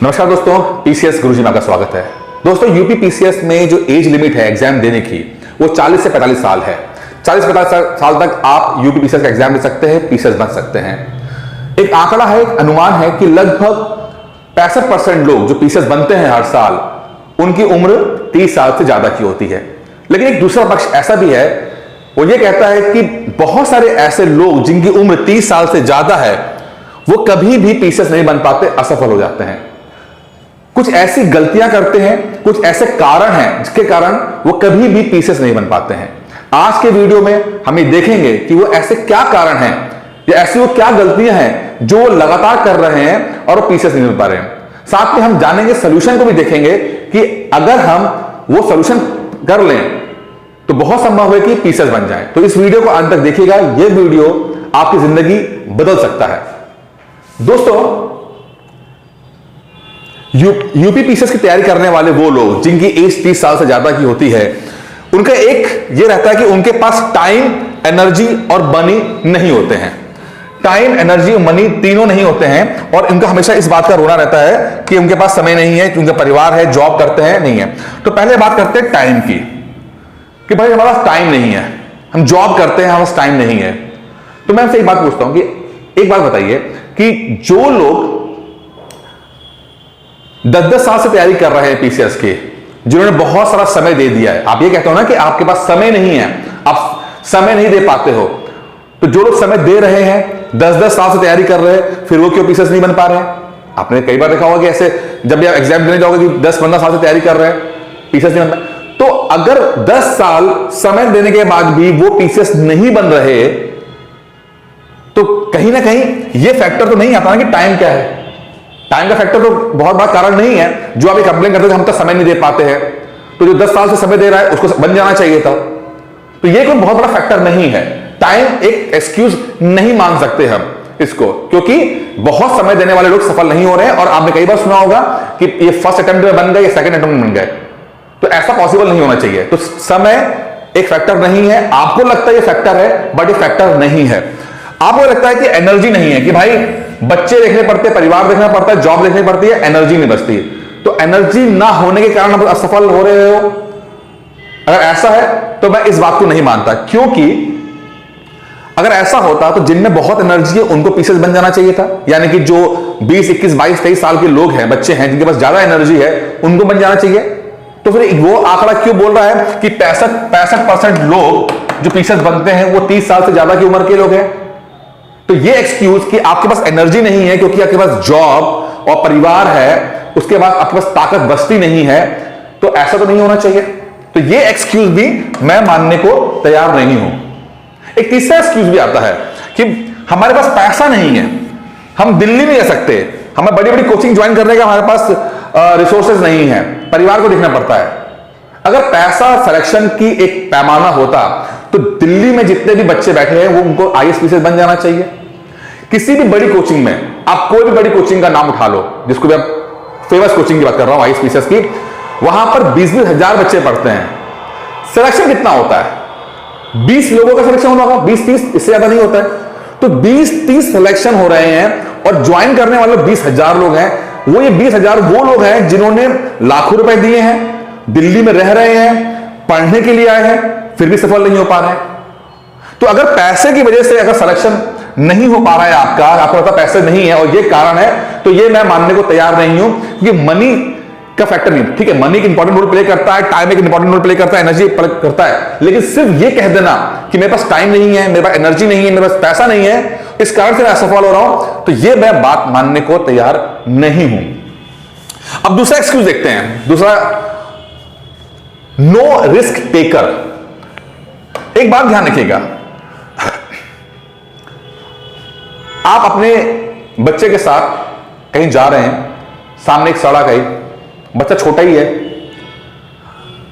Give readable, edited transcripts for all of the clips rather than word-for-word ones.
नमस्कार दोस्तों, पीसीएस गुरुजी में आपका स्वागत है। दोस्तों, यूपी पीसीएस में जो एज लिमिट है एग्जाम देने की वो 40 से 45 साल है। 40-45 साल तक आप यूपी पीसीएस का एग्जाम दे सकते हैं, पीसीएस बन सकते हैं। एक आंकड़ा है, एक अनुमान है कि लगभग 65% लोग जो पीसीएस बनते हैं हर साल, उनकी उम्र 30 साल से ज्यादा की होती है। लेकिन एक दूसरा पक्ष ऐसा भी है, वो ये कहता है कि बहुत सारे ऐसे लोग जिनकी उम्र 30 साल से ज्यादा है वो कभी भी पीसीएस नहीं बन पाते, असफल हो जाते हैं। कुछ ऐसी गलतियां करते हैं, कुछ ऐसे कारण हैं जिसके कारण वो कभी भी पीसीएस नहीं बन पाते हैं। आज के वीडियो में हम ये देखेंगे कि वो ऐसे क्या कारण हैं या ऐसी वो क्या गलतियां हैं जो वो लगातार कर रहे हैं और वो पीसीएस नहीं बन पा रहे हैं। साथ में हम जानेंगे, सोल्यूशन को भी देखेंगे कि अगर हम वो सोल्यूशन कर लें तो बहुत संभव है कि पीसीएस बन जाए। तो इस वीडियो को अंत तक देखिएगा, यह वीडियो आपकी जिंदगी बदल सकता है। दोस्तों, यूपी पीसीएस की तैयारी करने वाले वो लोग जिनकी एज 30 साल से ज्यादा की होती है, उनका एक ये रहता है कि उनके पास टाइम, एनर्जी और मनी नहीं होते हैं। टाइम, एनर्जी और मनी तीनों नहीं होते हैं और इनका हमेशा इस बात का रोना रहता है कि उनके पास समय नहीं है, कि उनका परिवार है, जॉब करते हैं, नहीं है। तो पहले बात करते हैं टाइम की, कि भाई हमारे पास टाइम नहीं है, हम जॉब करते हैं, हमारे पास टाइम नहीं है। तो मैं आपसे एक बात पूछता हूं कि एक बात बताइए कि जो लोग 10-10 साल से तैयारी कर रहे हैं पीसीएस की, जिन्होंने बहुत सारा समय दे दिया है, आप ये कहते हो ना कि आपके पास समय नहीं है, आप समय नहीं दे पाते हो, तो जो लोग समय दे रहे हैं, 10-10 साल से तैयारी कर रहे हैं, फिर वो क्यों पीसीएस नहीं बन पा रहे हैं? आपने कई बार देखा होगा कि ऐसे जब भी आप एग्जाम देने जाओगे कि 10-15 साल से तैयारी कर रहे हैं, पीसीएस नहीं बन पा। तो अगर 10 साल समय देने के बाद भी वो पीसीएस नहीं बन रहे, तो कहीं ना कहीं ये फैक्टर तो नहीं आता ना कि टाइम क्या है। टाइम का फैक्टर तो बहुत बड़ा कारण नहीं है। जो आप ये कंप्लेन करते हैं हम तो समय नहीं दे पाते हैं, तो जो 10 साल से समय दे रहा है उसको बन जाना चाहिए था। तो ये कोई बहुत बड़ा फैक्टर नहीं है। टाइम एक एक्सक्यूज नहीं मान सकते हम इसको, क्योंकि बहुत समय देने वाले लोग सफल नहीं हो रहे हैं। और आपने कई बार सुना होगा कि ये फर्स्ट अटेम्प्ट में बन गए, सेकंड अटेम्प्ट में बन गए, तो ऐसा पॉसिबल नहीं होना चाहिए। तो समय एक फैक्टर नहीं है। आपको लगता है ये फैक्टर है, बट ये फैक्टर नहीं है। आपको लगता है कि एनर्जी नहीं है, कि भाई बच्चे देखने पड़ते, परिवार देखना पड़ता है, जॉब देखनी पड़ती है, एनर्जी नहीं बचती। तो एनर्जी ना होने के कारण आप असफल हो रहे हो, अगर ऐसा है तो मैं इस बात को नहीं मानता। क्योंकि अगर ऐसा होता तो जिनमें बहुत एनर्जी है उनको पीसीएस बन जाना चाहिए था। यानी कि जो 20, 21, 22, 23 साल के लोग हैं, बच्चे हैं जिनके पास ज्यादा एनर्जी है, उनको बन जाना चाहिए। तो फिर वो आंकड़ा क्यों बोल रहा है कि 65% लोग जो पीसीएस बनते हैं वो 30 साल से ज्यादा की उम्र के लोग हैं? तो ये एक्सक्यूज कि आपके पास एनर्जी नहीं है क्योंकि आपके पास जॉब और परिवार है, उसके बाद आपके पास ताकत बचती नहीं है, तो ऐसा तो नहीं होना चाहिए। तो ये एक्सक्यूज भी मैं मानने को तैयार नहीं हूं। एक तीसरा एक्सक्यूज भी आता है कि हमारे पास पैसा नहीं है, हम दिल्ली नहीं रह सकते, हमें बड़ी बड़ी कोचिंग ज्वाइन करने का हमारे पास रिसोर्सेज नहीं है, परिवार को देखना पड़ता है। अगर पैसा सिलेक्शन की एक पैमाना होता तो दिल्ली में जितने भी बच्चे बैठे हैं वो उनको आईएएस पीसीएस बन जाना चाहिए। किसी भी बड़ी कोचिंग में आप कोई भी बड़ी कोचिंग का नाम उठा लो, जिसको भी आप फेमस कोचिंग की बात कर रहा हूं, आईएएस पीसीएस की, वहां पर 20-20 हजार बच्चे पढ़ते हैं। सिलेक्शन कितना होता है? 20 लोगों का सिलेक्शन होगा, 20-30, इससे ज्यादा नहीं होता है। तो 20-30 सिलेक्शन हो रहे हैं और ज्वाइन करने वाले 20,000 लोग हैं। वो ये 20,000 वो लोग हैं जिन्होंने लाखों रुपए दिए हैं, दिल्ली में रह रहे हैं, पढ़ने के लिए आए हैं, फिर भी सफल नहीं हो पा रहे हैं। तो अगर पैसे की वजह से अगर सिलेक्शन नहीं हो पा रहा है आपको लगता पैसे नहीं है और ये कारण है, तो ये मैं मानने को तैयार नहीं हूं। क्योंकि मनी का फैक्टर नहीं, ठीक है, मनी एक इंपॉर्टेंट रोल प्ले करता है, टाइम एक इंपॉर्टेंट रोल प्ले करता है, एनर्जी करता है, लेकिन सिर्फ ये कह देना कि मेरे पास टाइम नहीं है, मेरे पास एनर्जी नहीं है, मेरे पास पैसा नहीं है, इस कारण से मैं असफल हो रहा हूं, तो ये मैं बात मानने को तैयार नहीं हूं। अब दूसरा एक्सक्यूज देखते हैं। दूसरा, नो रिस्क टेकर। एक बात ध्यान रखिएगा, आप अपने बच्चे के साथ कहीं जा रहे हैं, सामने एक सड़क है, बच्चा छोटा ही है,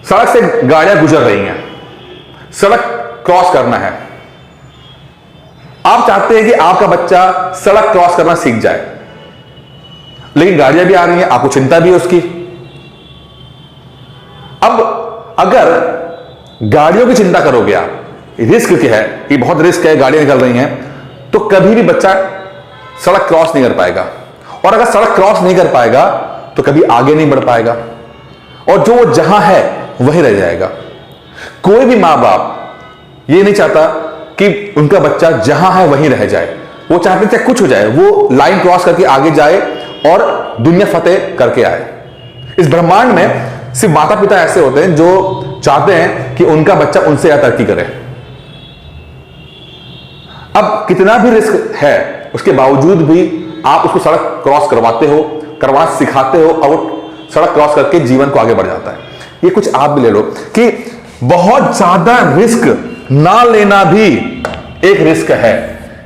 सड़क से गाड़ियां गुजर रही हैं, सड़क क्रॉस करना है। आप चाहते हैं कि आपका बच्चा सड़क क्रॉस करना सीख जाए, लेकिन गाड़ियां भी आ रही हैं, आपको चिंता भी है उसकी। अब अगर गाड़ियों की चिंता करोगे आप, रिस्क क्या है कि बहुत रिस्क है, गाड़ियां निकल रही हैं, तो कभी भी बच्चा सड़क क्रॉस नहीं कर पाएगा। और अगर सड़क क्रॉस नहीं कर पाएगा तो कभी आगे नहीं बढ़ पाएगा, और जो वो जहां है वहीं रह जाएगा। कोई भी मां बाप ये नहीं चाहता कि उनका बच्चा जहां है वहीं रह जाए। वो चाहते चाहे कुछ हो जाए, वो लाइन क्रॉस करके आगे जाए और दुनिया फतेह करके आए। इस ब्रह्मांड में सिर्फ माता पिता ऐसे होते हैं जो चाहते हैं कि उनका बच्चा उनसे ज्यादा तरक्की करे। अब कितना भी रिस्क है उसके बावजूद भी आप उसको सड़क क्रॉस करवाते हो, करवाना सिखाते हो, और वो सड़क क्रॉस करके जीवन को आगे बढ़ जाता है। ये कुछ आप भी ले लो कि बहुत ज्यादा रिस्क ना लेना भी एक रिस्क है।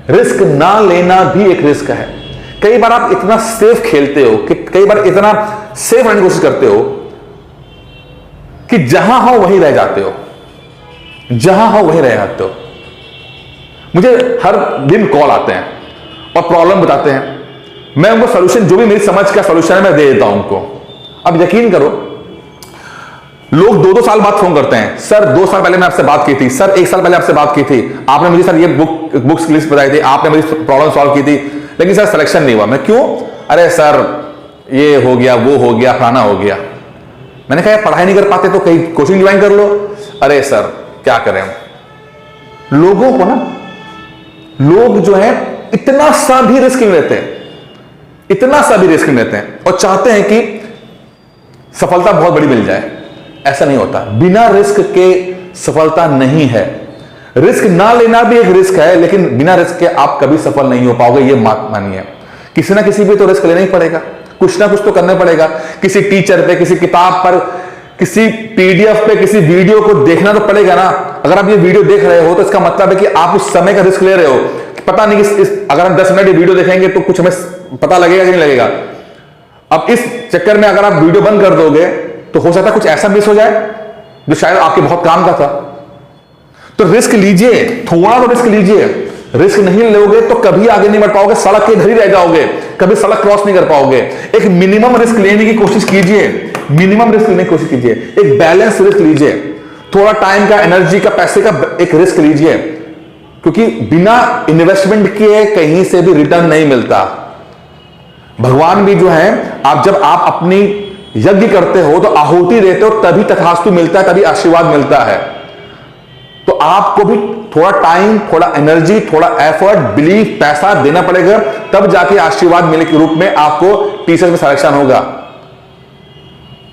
रिस्क ना लेना भी एक रिस्क है। कई बार आप इतना सेफ खेलते हो कि कई बार इतना सेफ रहने की कोशिश करते हो कि जहां हो वहीं रह जाते हो, जहां हो वहीं रह जाते हो। मुझे हर दिन कॉल आते हैं और प्रॉब्लम बताते हैं, मैं उनको सॉल्यूशन, जो भी मेरी समझ का सॉल्यूशन है मैं दे देता हूं उनको। अब यकीन करो, लोग 2-2 साल बाद फोन करते हैं, सर 2 साल पहले मैं आपसे बात की थी, सर 1 साल पहले आपसे बात की थी, आपने मुझे सर ये बुक्स की लिस्ट बताई थी, आपने मेरी प्रॉब्लम सॉल्व की थी, लेकिन सर सिलेक्शन नहीं हुआ। मैं क्यों? अरे सर ये हो गया, वो हो गया, फलाना हो गया। मैंने कहा पढ़ाई नहीं कर पाते तो कहीं कोचिंग ज्वाइन कर लो। अरे सर क्या करें। लोगों को ना, लोग जो है इतना सा भी रिस्क नहीं लेते, इतना सा भी रिस्क नहीं लेते हैं, और चाहते हैं कि सफलता बहुत बड़ी मिल जाए। ऐसा नहीं होता। बिना रिस्क के सफलता नहीं है। रिस्क ना लेना भी एक रिस्क है, लेकिन बिना रिस्क के आप कभी सफल नहीं हो पाओगे, ये बात मानिए। किसी ना किसी पे तो रिस्क लेना ही पड़ेगा, कुछ ना कुछ तो करना पड़ेगा। किसी टीचर पे, किसी किताब पर, किसी पीडीएफ पे, किसी वीडियो को देखना तो पड़ेगा ना। अगर आप ये वीडियो देख रहे हो तो इसका मतलब है कि आप उस समय का रिस्क ले रहे हो। पता नहीं अगर हम 10 मिनट ये वीडियो देखेंगे तो कुछ हमें पता लगेगा कि नहीं लगेगा। अब इस चक्कर में अगर आप वीडियो बंद कर दोगे तो हो सकता है कुछ ऐसा मिस हो जाए जो शायद आपके बहुत काम का था। तो रिस्क लीजिए, थोड़ा तो रिस्क लीजिए। रिस्क नहीं लोगे तो कभी आगे नहीं बढ़ पाओगे, सड़क के इधर ही रह जाओगे, कभी सड़क क्रॉस नहीं कर पाओगे। एक मिनिमम रिस्क लेने की कोशिश कीजिए, मिनिमम रिस्क लेने की कोशिश कीजिए। एक बैलेंस रिस्क लीजिए, थोड़ा टाइम का, एनर्जी का, पैसे का एक रिस्क लीजिए, क्योंकि बिना इन्वेस्टमेंट किए कहीं से भी रिटर्न नहीं मिलता। भगवान भी जो है, जब आप अपनी यज्ञ करते हो तो आहुति देते हो, तभी तथास्तु मिलता है, तभी आशीर्वाद मिलता है। तो आपको भी थोड़ा टाइम, थोड़ा एनर्जी, थोड़ा एफर्ट, बिलीफ, पैसा देना पड़ेगा, तब जाके आशीर्वाद मिलने के रूप में आपको टीचर में सिलेक्शन होगा।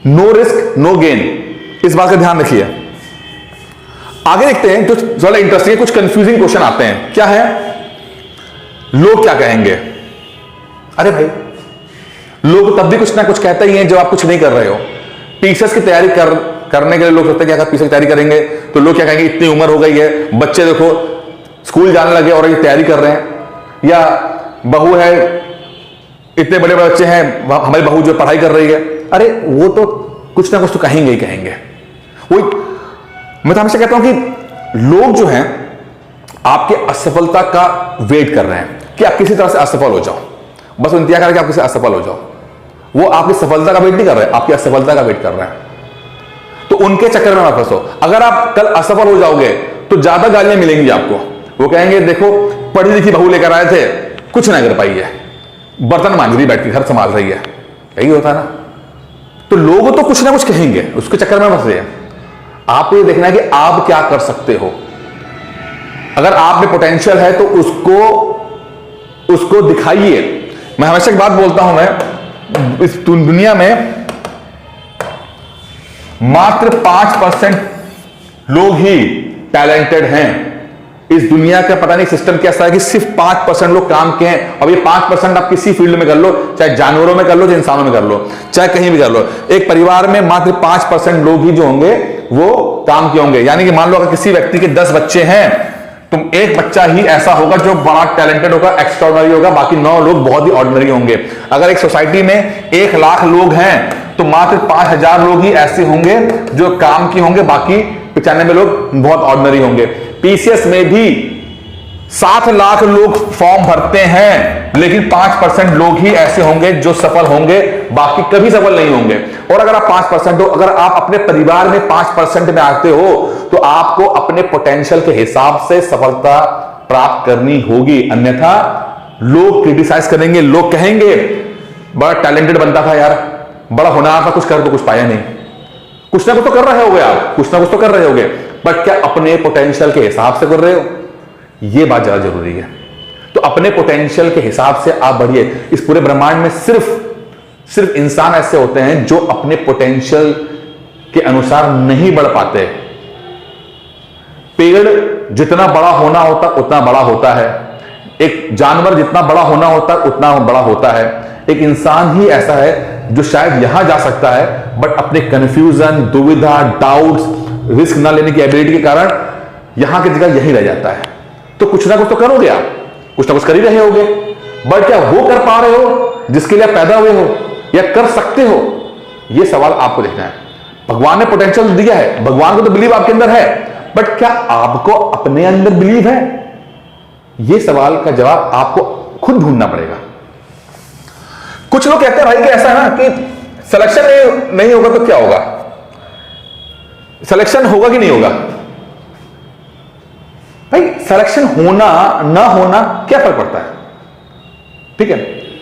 नो रिस्क नो गेन, इस बात का ध्यान रखिए। आगे देखते हैं, जो थोड़ा इंटरेस्टिंग, कुछ कंफ्यूजिंग क्वेश्चन आते हैं। क्या है? लोग क्या कहेंगे। अरे भाई, लोग तब भी कुछ ना कुछ कहते ही हैं जब आप कुछ नहीं कर रहे हो। टीचर्स की तैयारी करने के लिए लोग सोचते हैं कि अगर टीचर की तैयारी करेंगे तो लोग क्या कहेंगे, इतनी उम्र हो गई है, बच्चे देखो स्कूल जाने लगे और ये तैयारी कर रहे हैं। या बहू है, इतने बड़े बड़े बच्चे हैं, हमारी बहू जो पढ़ाई कर रही है। अरे वो तो कुछ ना कुछ तो कहेंगे ही कहेंगे। वो मैं तो हमेशा कहता हूं कि लोग जो हैं आपके असफलता का वेट कर रहे हैं कि आप किसी तरह से असफल हो जाओ, बस इंतजार करके आप किसी असफल हो जाओ। वो आपकी सफलता का वेट नहीं कर रहे, आपकी असफलता का वेट कर रहे हैं। तो उनके चक्कर में मत फंसो। अगर आप कल असफल हो जाओगे तो ज्यादा गालियां मिलेंगी आपको। वो कहेंगे देखो पढ़ी लिखी बहू लेकर आए थे, कुछ ना कर पाई है, बर्तन मांझ रही, बैठ के घर संभाल रही है। यही होता है ना। तो लोग तो कुछ ना कुछ कहेंगे, उसके चक्कर में फंस रहे हैं। आपको ये देखना है कि आप क्या कर सकते हो। अगर आप में पोटेंशियल है तो उसको दिखाइए। मैं हमेशा एक बात बोलता हूं, मैं इस दुनिया में मात्र 5% लोग ही टैलेंटेड हैं। इस दुनिया का पता नहीं सिस्टम कैसा है कि सिर्फ 5% लोग काम के हैं। अब ये 5% आप किसी फील्ड में कर लो, चाहे जानवरों में कर लो, चाहे इंसानों में कर लो, चाहे कहीं भी कर लो। एक परिवार में मात्र 5% लोग ही जो होंगे वो काम के होंगे। यानी कि मान लो अगर किसी व्यक्ति के 10 बच्चे हैं तो एक बच्चा ही ऐसा होगा जो बड़ा टैलेंटेड होगा, एक्स्ट्राऑर्डिनरी होगा, बाकी 9 लोग बहुत ही ऑर्डिनरी होंगे। अगर एक सोसाइटी में 1 लाख लोग हैं तो मात्र 5000 लोग ही ऐसे होंगे जो काम की होंगे, बाकी 95 लोग बहुत ऑर्डिनरी होंगे। पीसीएस में भी 7 लाख लोग फॉर्म भरते हैं, लेकिन 5% लोग ही ऐसे होंगे जो सफल होंगे, बाकी कभी सफल नहीं होंगे। और अगर आप 5% हो, अगर आप अपने परिवार में 5% में आते हो तो आपको अपने पोटेंशियल के हिसाब से सफलता प्राप्त करनी होगी। अन्यथा लोग क्रिटिसाइज करेंगे, लोग कहेंगे बड़ा टैलेंटेड बनता था यार, बड़ा होनहार था, कुछ कर तो कुछ पाया नहीं। कुछ ना कुछ तो कर रहे होगे आप, कुछ ना कुछ तो कर रहे होगे, बट क्या अपने पोटेंशियल के हिसाब से कर रहे हो? यह बात ज्यादा जरूरी है। तो अपने पोटेंशियल के हिसाब से आप बढ़िए। इस पूरे ब्रह्मांड में सिर्फ इंसान ऐसे होते हैं जो अपने पोटेंशियल के अनुसार नहीं बढ़ पाते। पेड़ जितना बड़ा होना होता उतना बड़ा होता है, एक जानवर जितना बड़ा होना होता उतना बड़ा होता है, एक इंसान ही ऐसा है जो शायद यहां जा सकता है बट अपने कंफ्यूजन, दुविधा, डाउट्स, रिस्क ना लेने की एबिलिटी के कारण यहां की जगह यही रह जाता है। तो कुछ ना कुछ तो करोगे आप, कुछ ना कुछ कर ही रहे होगे, बट क्या वो कर पा रहे हो जिसके लिए आप पैदा हुए हो, या कर सकते हो? यह सवाल आपको देखना है। भगवान ने पोटेंशियल दिया है, भगवान को तो बिलीव आपके अंदर है, बट क्या आपको अपने अंदर बिलीव है? यह सवाल का जवाब आपको खुद ढूंढना पड़ेगा। कुछ लोग कहते हैं भाई कि ऐसा है ना कि सिलेक्शन नहीं होगा तो क्या होगा? सिलेक्शन होगा कि नहीं होगा? भाई सिलेक्शन होना ना होना क्या फर्क पड़ता है? ठीक है,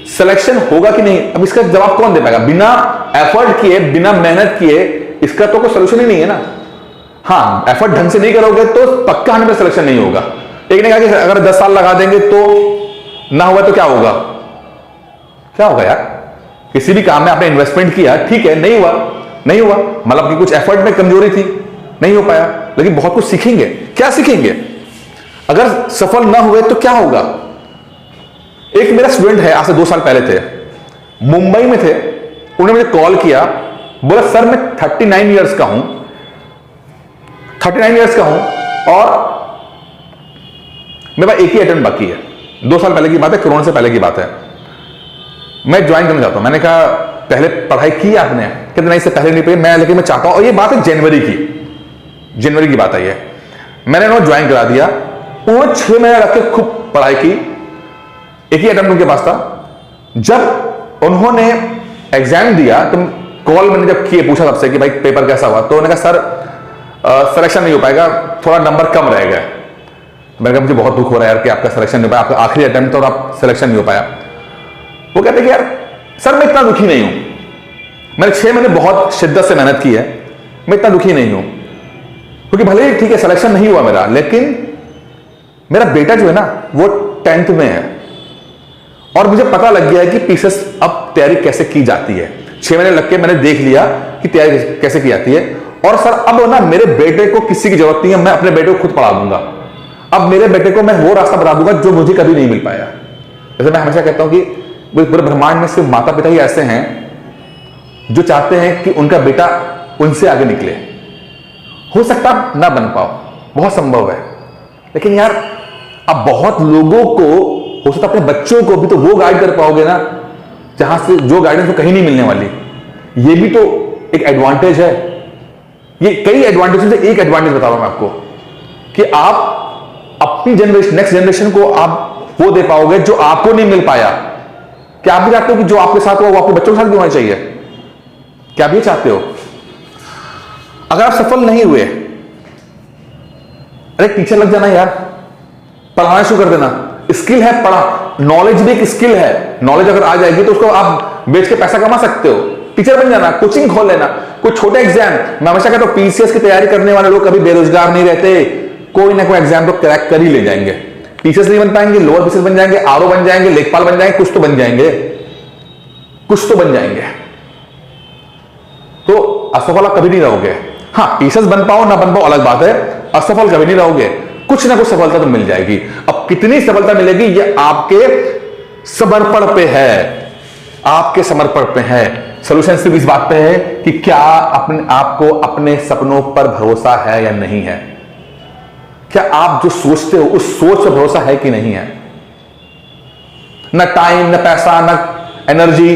सिलेक्शन होगा कि नहीं, अब इसका जवाब कौन दे पाएगा? बिना एफर्ट किए, बिना मेहनत किए इसका तो कोई सोल्यूशन ही नहीं है ना। हाँ, एफर्ट ढंग से नहीं करोगे तो पक्का 100% सिलेक्शन नहीं होगा। एक ने कहा कि अगर 10 साल लगा देंगे तो ना हुआ तो क्या होगा? क्या होगा यार? किसी भी काम में आपने इन्वेस्टमेंट किया, ठीक है, नहीं हुआ, मतलब कि कुछ एफर्ट में कमजोरी थी, नहीं हो पाया, लेकिन बहुत कुछ सीखेंगे। क्या सीखेंगे? अगर सफल ना हुए तो क्या होगा? एक मेरा स्टूडेंट है, आज से 2 साल पहले थे, मुंबई में थे, उन्होंने मुझे कॉल किया, बोला सर मैं 39 ईयर्स का हूं, 39 ईयर्स का हूं और मेरे पास एक ही अटेम्प्ट बाकी है। 2 साल पहले की बात है, कोरोना से पहले की बात है। मैं ज्वाइन करना चाहता हूं। मैंने कहा पहले पढ़ाई की आपने? कहते नहीं, इससे पहले नहीं पढ़ी मैं, लेकिन मैं चाहता हूं। और ये बात है जनवरी की बात है ये। मैंने उन्हें ज्वाइन करा दिया। उन्होंने 6 महीने रख के खूब पढ़ाई की, एक ही अटेम्प्ट उनके पास था। जब उन्होंने एग्जाम दिया तो कॉल मैंने जब किए, पूछा सबसे कि भाई पेपर कैसा हुआ, तो उन्होंने कहा सर सिलेक्शन नहीं हो पाएगा, थोड़ा नंबर कम रहेगा। मैंने कहा मुझे बहुत दुख हो रहा है यार कि आपका सिलेक्शन नहीं हो पाया, आपका आखिरी अटेम्प्ट था और आप सिलेक्शन नहीं हो पाया। वो कहते कि यार सर मैं इतना दुखी नहीं हूं, मैंने 6 महीने बहुत शिद्दत से मेहनत की है, मैं इतना दुखी नहीं हूं, क्योंकि भले ही ठीक है सिलेक्शन नहीं हुआ मेरा, लेकिन मेरा बेटा जो है ना वो 10th में है और मुझे पता लग गया है कि पीसेस अब तैयारी कैसे की जाती है। 6 महीने लग के मैंने देख लिया कि तैयारी कैसे की जाती है। और सर अब ना मेरे बेटे को किसी की जरूरत नहीं है, मैं अपने बेटे को खुद पढ़ा दूंगा। अब मेरे बेटे को मैं वो रास्ता बता दूंगा जो मुझे कभी नहीं मिल पाया। जैसे मैं हमेशा कहता हूं कि पूरे ब्रह्मांड में सिर्फ माता पिता ही ऐसे हैं जो चाहते हैं कि उनका बेटा उनसे आगे निकले। हो सकता ना बन पाओ, बहुत संभव है, लेकिन यार अब बहुत लोगों को हो सकता अपने बच्चों को भी तो वो गाइड कर पाओगे ना जहां से जो गाइडेंस को कहीं नहीं मिलने वाली। ये भी तो एक एडवांटेज है। ये कई एडवांटेज से एक एडवांटेज बता रहा हूं मैं आपको कि आप अपनी जनरेशन, नेक्स्ट जनरेशन को आप वो दे पाओगे जो आपको नहीं मिल पाया। क्या आप भी चाहते हो कि जो आपके साथ हुआ वो आपके बच्चों के साथ भी होना चाहिए? क्या आप ये चाहते हो? अगर आप सफल नहीं हुए, अरे टीचर लग जाना यार, पढ़ाना शुरू कर देना। स्किल है पढ़ा, नॉलेज भी एक स्किल है। नॉलेज अगर आ जाएगी तो उसको आप बेच के पैसा कमा सकते हो। टीचर बन जाना, कोचिंग खोल लेना, कोई छोटे एग्जाम। मैं हमेशा कहता हूं पीसीएस की तैयारी करने वाले लोग कभी बेरोजगार नहीं रहते, कोई ना कोई एग्जाम तो क्रैक कर ही ले जाएंगे। पीसीएस नहीं बन पाएंगे, लोअर पीसीएस बन जाएंगे, आरओ बन जाएंगे, लेखपाल बन जाएंगे, कुछ तो बन जाएंगे, कुछ तो बन जाएंगे। तो असफल आप कभी नहीं रहोगे। हाँ, पीसीएस बन पाओ ना बन पाओ अलग बात है, असफल कभी नहीं रहोगे। कुछ ना कुछ सफलता तो मिल जाएगी। अब कितनी सफलता मिलेगी ये आपके समर्पण पे है, आपके समर्पण पे है। सोल्यूशन सिर्फ इस बात पे है कि क्या अपने आपको अपने सपनों पर भरोसा है या नहीं है। क्या आप जो सोचते हो उस सोच पर भरोसा है कि नहीं है। ना टाइम, ना पैसा, ना एनर्जी,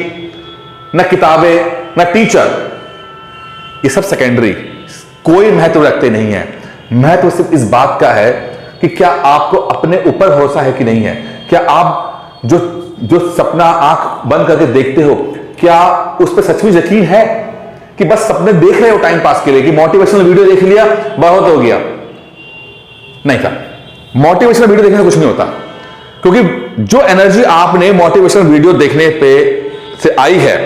ना किताबें, ना टीचर, ये सब सेकेंडरी, कोई महत्व रखते नहीं है। महत्व सिर्फ इस बात का है कि क्या आपको अपने ऊपर भरोसा है कि नहीं है। क्या आप जो सपना आंख बंद करके देखते हो, क्या उस पर सच में यकीन है कि बस सपने देख रहे हो टाइम पास के लिए, कि मोटिवेशनल वीडियो देख लिया बहुत हो गया। नहीं था, मोटिवेशनल वीडियो देखने से कुछ नहीं होता, क्योंकि जो एनर्जी आपने मोटिवेशनल वीडियो देखने पे से आई है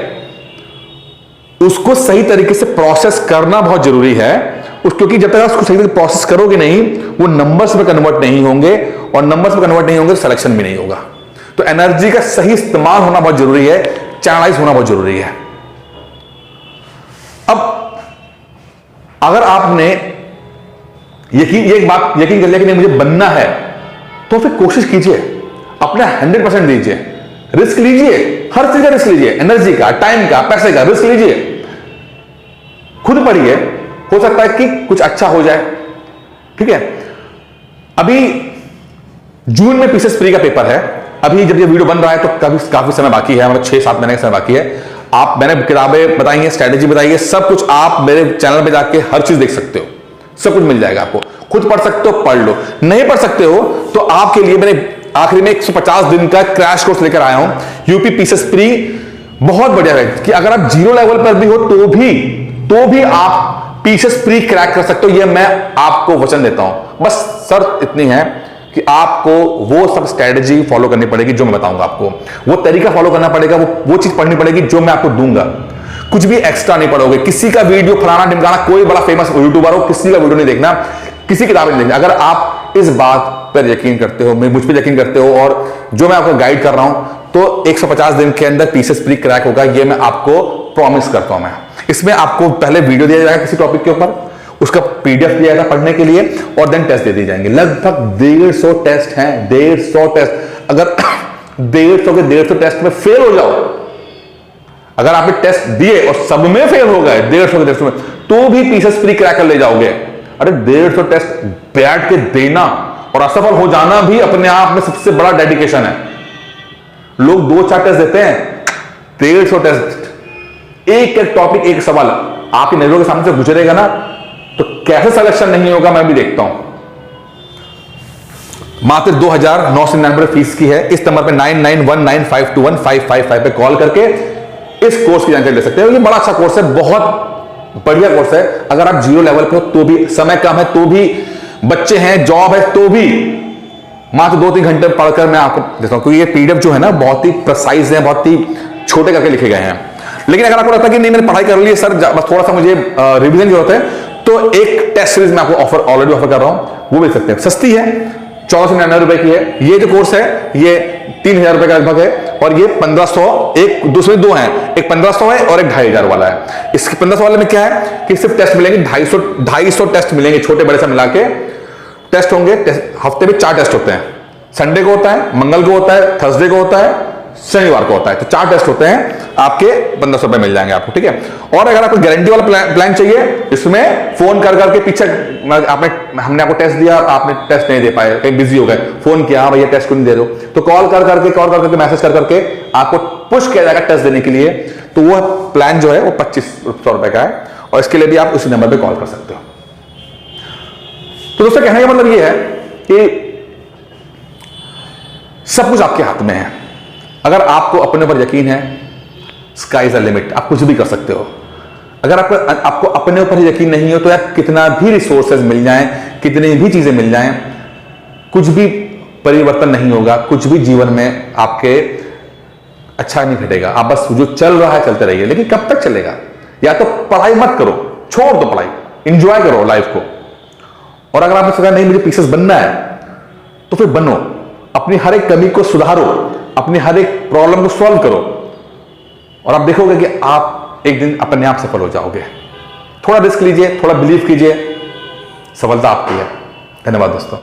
उसको सही तरीके से प्रोसेस करना बहुत जरूरी है। क्योंकि जब तक आप उसको सही तरीके से प्रोसेस करोगे नहीं, वो नंबर्स में कन्वर्ट नहीं होंगे, और नंबर्स में कन्वर्ट नहीं होंगे तो सिलेक्शन भी नहीं होगा। तो एनर्जी का सही इस्तेमाल होना बहुत जरूरी है, चैनलाइज होना बहुत जरूरी है। अब अगर आपने एक बात यकीन कर लिया कि नहीं मुझे बनना है, तो फिर कोशिश कीजिए, अपने 100% दीजिए, रिस्क लीजिए, हर चीज का रिस्क लीजिए, एनर्जी का, टाइम का, पैसे का रिस्क लीजिए, खुद पढ़िए, हो सकता है कि कुछ अच्छा हो जाए। ठीक है, अभी जून में पीसीएस प्री का पेपर है। अभी जब ये वीडियो बन रहा है तो काफी समय बाकी है, मतलब 6-7 महीने का समय बाकी है। मैंने किताबें बताई हैं, स्ट्रेटेजी बताई है, सब कुछ आप मेरे चैनल पे जाके हर चीज देख सकते हो, सब कुछ मिल जाएगा आपको। खुद पढ़ सकते हो, पढ़ लो, नहीं पढ़ सकते हो तो आपके लिए मैंने आखिरी में 150 दिन का क्रैश कोर्स लेकर आया हूं, यूपी पीसीएस प्री। बहुत बढ़िया है कि अगर आप 0 लेवल पर भी हो तो भी आप पीसीएस प्री क्रैक कर सकते हो, यह मैं आपको वचन देता हूं। बस शर्त इतनी है कि आपको वो सब स्ट्रेटेजी फॉलो करनी पड़ेगी जो मैं बताऊंगा आपको, वो तरीका फॉलो करना पड़ेगा, वो चीज पढ़नी पड़ेगी जो मैं आपको दूंगा। कुछ भी एक्स्ट्रा नहीं पढ़ोगे, किसी का वीडियो फलाना ढिमकाना, कोई बड़ा फेमस यूट्यूबर हो, किसी का वीडियो नहीं देखना, किसी किताब नहीं देखना। अगर आप इस बात पर यकीन करते हो, मुझ पर यकीन करते हो, और जो मैं आपको गाइड कर रहा हूं, तो 150 दिन के अंदर पीसीएस प्री क्रैक होगा, ये मैं आपको प्रॉमिस करता हूं। मैं इसमें आपको पहले वीडियो दिया जाएगा किसी टॉपिक के ऊपर, उसका पीडीएफ दिया जाएगा पढ़ने के लिए, और देन टेस्ट दे दिए जाएंगे। लगभग 150 टेस्ट हैं, 150 टेस्ट। अगर 150 के 150 टेस्ट में फेल हो जाओ, अगर आपने टेस्ट दिए और सब में फेल हो गए 150 के 150 में, तो भी पीसीएस प्री क्रैक कर ले जाओगे। अरे 150 टेस्ट बैठ के देना और असफल हो जाना भी अपने आप में सबसे बड़ा डेडिकेशन है। लोग 2-4 टेस्ट देते हैं, 150 टेस्ट, एक टॉपिक, एक सवाल आपकी नजरों के सामने से गुजरेगा ना, तो कैसे सिलेक्शन नहीं होगा मैं भी देखता हूं। मात्र 2,999 फीस की है। इस नंबर पे 9919521555 पे कॉल करके इस कोर्स की जानकारी ले सकते हो। ये बड़ा अच्छा कोर्स है, बहुत बढ़िया कोर्स है। अगर आप 0 लेवल पे हो तो भी, समय कम है तो भी, बच्चे हैं, जॉब है तो भी, मात्र 2-3 घंटे पढ़कर मैं आपको देता हूं। क्योंकि ये पीडीएफ जो है ना बहुत ही प्रिसाइज है, बहुत ही छोटे करके लिखे गए हैं। लेकिन अगर आपको लगता है कि नहीं मैंने पढ़ाई कर ली है सर, बस थोड़ा सा मुझे रिवीजन की जरूरत है, तो एक टेस्ट सीरीज मैं आपको ऑलरेडी ऑफर कर रहा हूं, वो भी सकते हैं। सस्ती है, 1499 रुपए की है। ये जो कोर्स है ये 3000 रुपए का लगभग है, और ये 1500, एक दूसरे 2 हैं, एक 1500 है और एक 2500 वाला है। इस 1500 वाले में क्या है कि सिर्फ टेस्ट मिलेंगे 250 टेस्ट मिलेंगे, छोटे बड़े से मिला के टेस्ट होंगे। हफ्ते में 4 टेस्ट होते हैं, संडे को होता है, मंगल को होता है, थर्सडे को होता है, शनिवार को होता है। तो 4 टेस्ट होते हैं, आपके 1500 रुपए मिल जाएंगे आपको। ठीक है, और अगर आपको गारंटी वाला प्लान चाहिए, इसमें फोन कर करके पीछे हमने आपको टेस्ट दिया, आपने टेस्ट नहीं दे पाए, कहीं बिजी हो गए, फोन किया, हाँ भैया टेस्ट क्यों नहीं दे दो, तो कॉल कर करके मैसेज कर करके आपको पुश किया जाएगा टेस्ट देने के लिए। तो वो प्लान जो है वो 2500 रुपए का है, और इसके लिए भी आप उसी नंबर पर कॉल कर सकते हो। तो दोस्तों कहने का मतलब ये है कि सब कुछ आपके हाथ में है। अगर आपको अपने ऊपर यकीन है, स्काई इज द लिमिट, आप कुछ भी कर सकते हो। अगर आपको अपने ऊपर यकीन नहीं हो तो यार कितना भी रिसोर्सेज मिल जाएं, कितनी भी चीजें मिल जाएं, कुछ भी परिवर्तन नहीं होगा, कुछ भी जीवन में आपके अच्छा नहीं घटेगा। आप बस जो चल रहा है चलते रहिए, लेकिन कब तक चलेगा? या तो पढ़ाई मत करो, छोड़ दो पढ़ाई, इंजॉय करो लाइफ को। और अगर आपने सोचा नहीं मुझे पीसीएस बनना है, तो फिर बनो, अपनी हर एक कमी को सुधारो, अपनी हर एक प्रॉब्लम को सॉल्व करो, और आप देखोगे कि आप एक दिन अपने आप सफल हो जाओगे। थोड़ा रिस्क लीजिए, थोड़ा बिलीव कीजिए, सफलता आपकी है। धन्यवाद दोस्तों।